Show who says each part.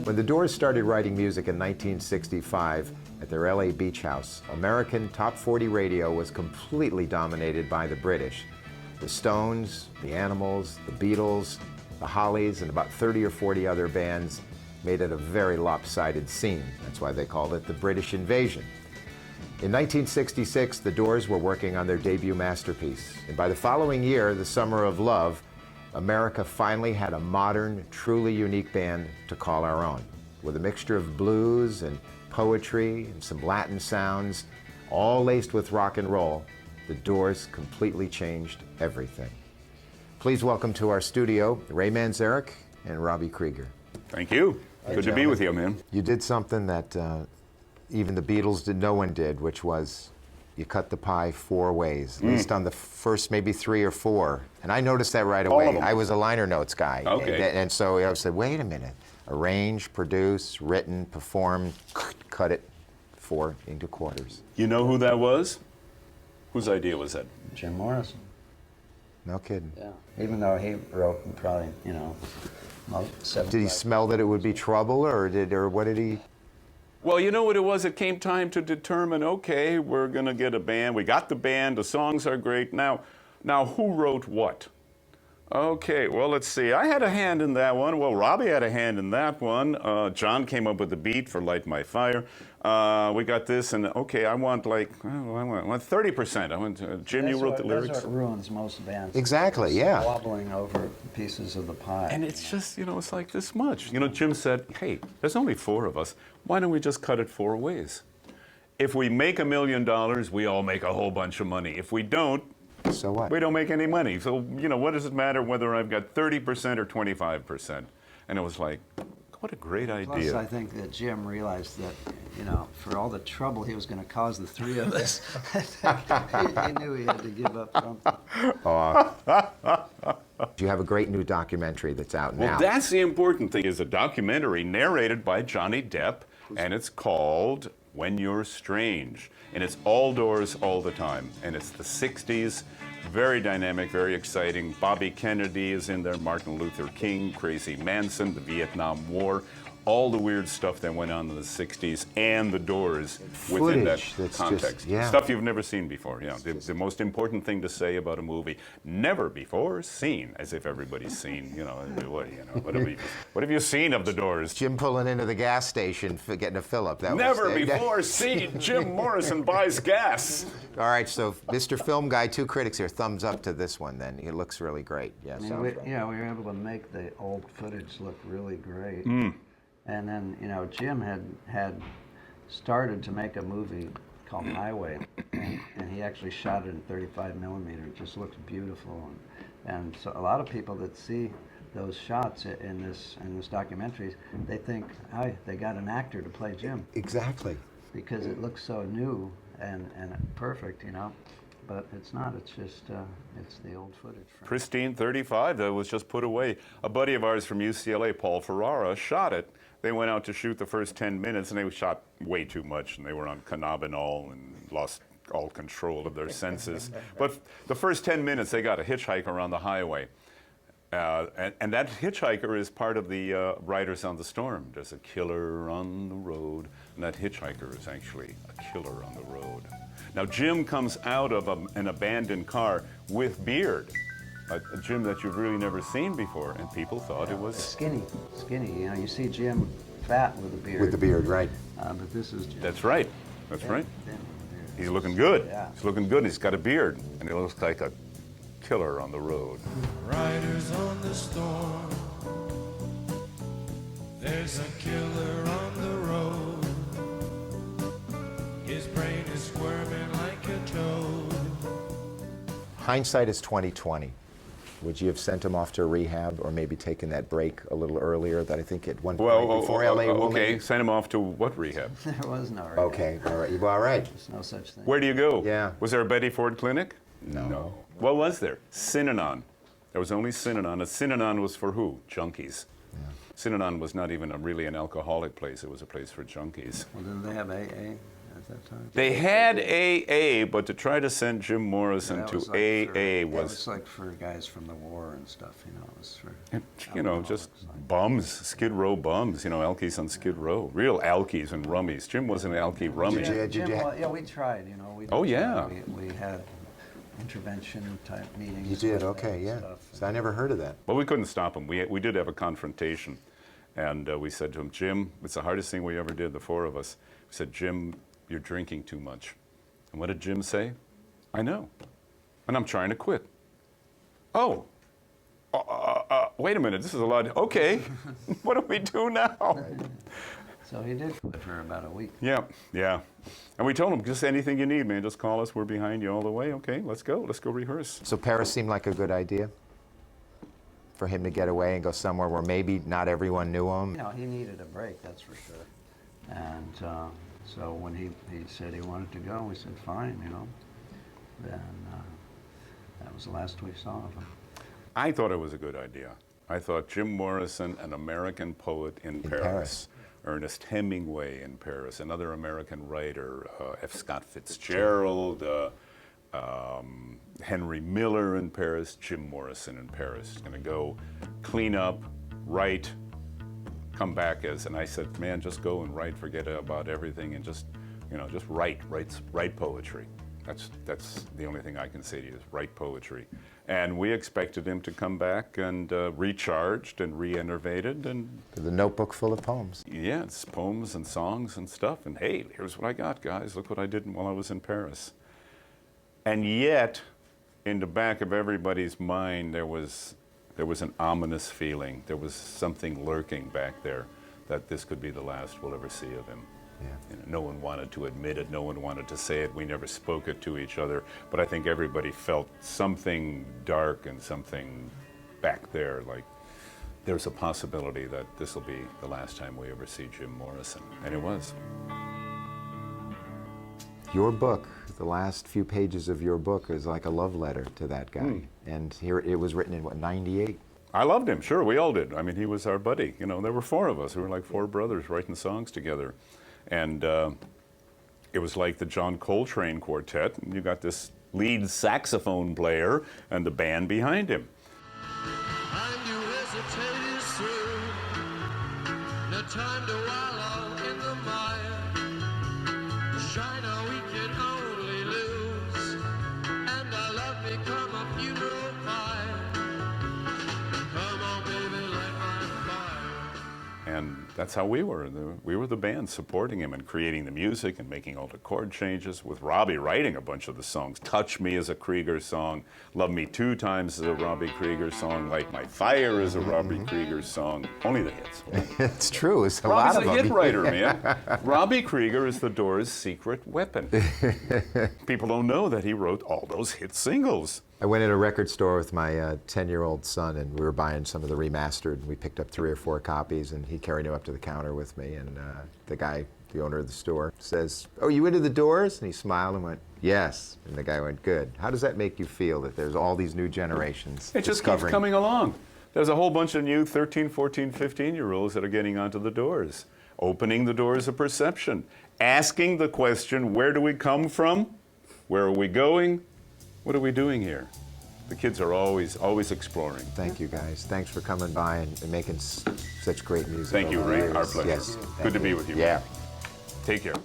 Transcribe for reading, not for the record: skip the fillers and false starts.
Speaker 1: When the Doors started writing music in 1965 at their LA beach house, American top 40 radio was completely dominated by the British. The Stones, the Animals, the Beatles, the Hollies, and about 30 or 40 other bands made it a very lopsided scene. That's why they called it the British Invasion. In 1966, the Doors were working on their debut masterpiece. And by the following year, The Summer of Love, America finally had a modern, truly unique band to call our own. With a mixture of blues and poetry and some Latin sounds, all laced with rock and roll, the Doors completely changed everything. Please welcome to our studio, Ray Manzarek and Robby Krieger.
Speaker 2: Thank you. Good to be with you, man.
Speaker 1: You did something that even the Beatles did, no one did, which was you cut the pie 4 ways, at least on the first maybe 3 or 4. And I noticed that right away. I was a liner notes guy.
Speaker 2: Okay.
Speaker 1: And so I said, wait a minute. Arrange, produce, written, performed, cut it 4 into quarters.
Speaker 2: You know who that was? Whose idea was that?
Speaker 3: Jim Morrison.
Speaker 1: No kidding.
Speaker 3: Yeah. Even though he wrote probably, most 7.
Speaker 1: Did he smell that it would be trouble, or what did he?
Speaker 2: Well, you know what it was? It came time to determine, okay, we're going to get a band. We got the band. The songs are great. Now who wrote what? Okay, well, let's see. I had a hand in that one. Well, Robby had a hand in that one. John came up with the beat for Light My Fire. We got this, and okay, I want 30%. I want Jim, you wrote the lyrics.
Speaker 3: That's what ruins most bands.
Speaker 1: Exactly, yeah.
Speaker 3: Wobbling over pieces of the pie.
Speaker 2: And it's just, it's like this much. Jim said, hey, there's only 4 of us. Why don't we just cut it 4 ways? If we make $1 million, we all make a whole bunch of money. If we don't,
Speaker 1: so what?
Speaker 2: We don't make any money. So, what does it matter whether I've got 30% or 25%? And it was like, what a great idea.
Speaker 3: Plus, I think that Jim realized that, for all the trouble he was going to cause the 3 of us, he knew he had to give up something.
Speaker 1: You have a great new documentary that's out now.
Speaker 2: Well, that's the important thing, is a documentary narrated by Johnny Depp, and it's called When You're Strange. And it's all Doors all the time. And it's the 60s, very dynamic, very exciting. Bobby Kennedy is in there, Martin Luther King, Crazy Manson, the Vietnam War, all the weird stuff that went on in the 60s, and the Doors within that context. Stuff you've never seen before, The most important thing to say about a movie, never before seen, as if everybody's seen, what have you seen of the Doors?
Speaker 1: Jim pulling into the gas station for getting a fill-up.
Speaker 2: Never before seen Jim Morrison buys gas.
Speaker 1: All right, so Mr. Film Guy, 2 critics here, thumbs up to this one then. It looks really great. Yes.
Speaker 3: We were able to make the old footage look really great. And then, Jim had started to make a movie called Highway, and he actually shot it in 35 millimeter. It just looks beautiful, and so a lot of people that see those shots in this documentary, they think, "Hi, they got an actor to play Jim."
Speaker 1: Exactly.
Speaker 3: Because it looks so new and perfect, But it's not. It's just it's the old footage.
Speaker 2: Pristine 35 that was just put away. A buddy of ours from UCLA, Paul Ferrara, shot it. They went out to shoot the first 10 minutes, and they shot way too much, and they were on cannabinol and lost all control of their senses. But the first 10 minutes, they got a hitchhiker on the highway. And that hitchhiker is part of the Riders on the Storm. There's a killer on the road, and that hitchhiker is actually a killer on the road. Now, Jim comes out of an abandoned car with beard. A Jim that you've really never seen before, and people thought it was
Speaker 3: skinny. You see Jim fat with a beard.
Speaker 1: With the beard, right?
Speaker 3: But this is Jim.
Speaker 2: That's right. That's right. He's looking good.
Speaker 3: Yeah.
Speaker 2: He's looking good. He's got a beard, and he looks like a killer on the road.
Speaker 4: Riders on the storm. There's a killer on the road. His brain is squirming like a toad.
Speaker 1: Hindsight is 20/20. Would you have sent him off to rehab, or maybe taken that break a little earlier? That I think at one point before LA.
Speaker 2: Okay, send him off to what rehab?
Speaker 3: There was no rehab.
Speaker 1: Okay, all right. Well, all right.
Speaker 3: There's no such thing.
Speaker 2: Where do you go?
Speaker 1: Yeah.
Speaker 2: Was there a Betty Ford clinic?
Speaker 1: No.
Speaker 2: What was there? Synanon. There was only Synanon. A Synanon was for who? Junkies.
Speaker 1: Yeah.
Speaker 2: Synanon was not even really an alcoholic place. It was a place for junkies.
Speaker 3: Well, didn't they have AA? at that time?
Speaker 2: They had AA, but to try to send Jim Morrison
Speaker 3: That
Speaker 2: to
Speaker 3: was like
Speaker 2: AA
Speaker 3: That
Speaker 2: was,
Speaker 3: was like for guys from the war and stuff, you know. It was for
Speaker 2: just
Speaker 3: alcoholics, like-
Speaker 2: bums, Skid Row bums, alkies on Skid Row, real alkies and rummies. Jim was an alky rummy.
Speaker 3: Yeah, we tried, you know. We did
Speaker 2: Oh,
Speaker 3: try.
Speaker 2: yeah.
Speaker 3: We had intervention type meetings.
Speaker 1: You did,
Speaker 3: with them
Speaker 1: okay,
Speaker 3: and
Speaker 1: yeah.
Speaker 3: stuff.
Speaker 1: So I never heard of that.
Speaker 2: But we couldn't stop him. We did have a confrontation. And we said to him, Jim, it's the hardest thing we ever did, the four of us. We said, Jim, you're drinking too much. And what did Jim say? I know. And I'm trying to quit. Oh. Wait a minute, this is a lot. Okay. What do we do now?
Speaker 3: So he did quit for about a week.
Speaker 2: Yeah. And we told him, just anything you need, man, just call us. We're behind you all the way. Okay, let's go. Let's go rehearse.
Speaker 1: So Paris seemed like a good idea for him to get away and go somewhere where maybe not everyone knew him.
Speaker 3: You know, he needed a break, that's for sure. And so when he said he wanted to go, we said, fine, you know. Then that was the last we saw of him.
Speaker 2: I thought it was a good idea. I thought Jim Morrison, an American poet in Paris. Ernest Hemingway in Paris, another American writer, F. Scott Fitzgerald, Henry Miller in Paris, Jim Morrison in Paris. He's going to go clean up, write, come back as, and I said, man, just go and write, forget about everything, and just write poetry. That's the only thing I can say to you is write poetry. And we expected him to come back and recharged and re-enervated and
Speaker 1: The notebook full of poems.
Speaker 2: yeah, it's poems and songs and stuff. And hey, here's what I got, guys. Look what I did while I was in Paris. And yet, in the back of everybody's mind, there was an ominous feeling. There was something lurking back there that this could be the last we'll ever see of him.
Speaker 1: Yeah.
Speaker 2: No one wanted to admit it. No one wanted to say it. We never spoke it to each other. But I think everybody felt something dark and something back there, like there's a possibility that this will be the last time we ever see Jim Morrison. And it was.
Speaker 1: Your book, the last few pages of your book is like a love letter to that guy. And here it was written in, what, 98?
Speaker 2: I loved him, sure, we all did. I mean, he was our buddy. There were four of us. We were like four brothers writing songs together. And it was like the John Coltrane Quartet, and you got this lead saxophone player and the band behind him.
Speaker 4: And you hesitate is through. No time to wallow in the mire. China we can only lose. And our love become a funeral pyre. Come on, baby, light my fire.
Speaker 2: And that's how we were. We were the band supporting him and creating the music and making all the chord changes, with Robby writing a bunch of the songs. Touch Me is a Krieger song. Love Me Two Times is a Robby Krieger song. Light My Fire is a Robby Krieger song. Only the hits.
Speaker 1: It's true, it's a
Speaker 2: Robby's
Speaker 1: lot of
Speaker 2: a
Speaker 1: them.
Speaker 2: hit writer, man. Robby Krieger is the Doors' secret weapon. People don't know that he wrote all those hit singles.
Speaker 1: I went in a record store with my 10-year-old son, and we were buying some of the remastered, and we picked up 3 or 4 copies, and he carried them up to the counter with me, and the guy, the owner of the store, says, "Oh, you into the Doors?" And he smiled and went, "Yes." And the guy went, "Good." How does that make you feel, that there's all these new generations
Speaker 2: It just keeps coming along. There's a whole bunch of new 13, 14, 15-year-olds that are getting onto the Doors, opening the doors of perception, asking the question, where do we come from? Where are we going? What are we doing here? The kids are always exploring.
Speaker 1: Thank you, guys. Thanks for coming by and making such great music.
Speaker 2: Thank you,
Speaker 1: over the
Speaker 2: Ray.
Speaker 1: years.
Speaker 2: Our pleasure.
Speaker 1: Yes.
Speaker 2: Good to be with you.
Speaker 1: Yeah.
Speaker 2: Take care.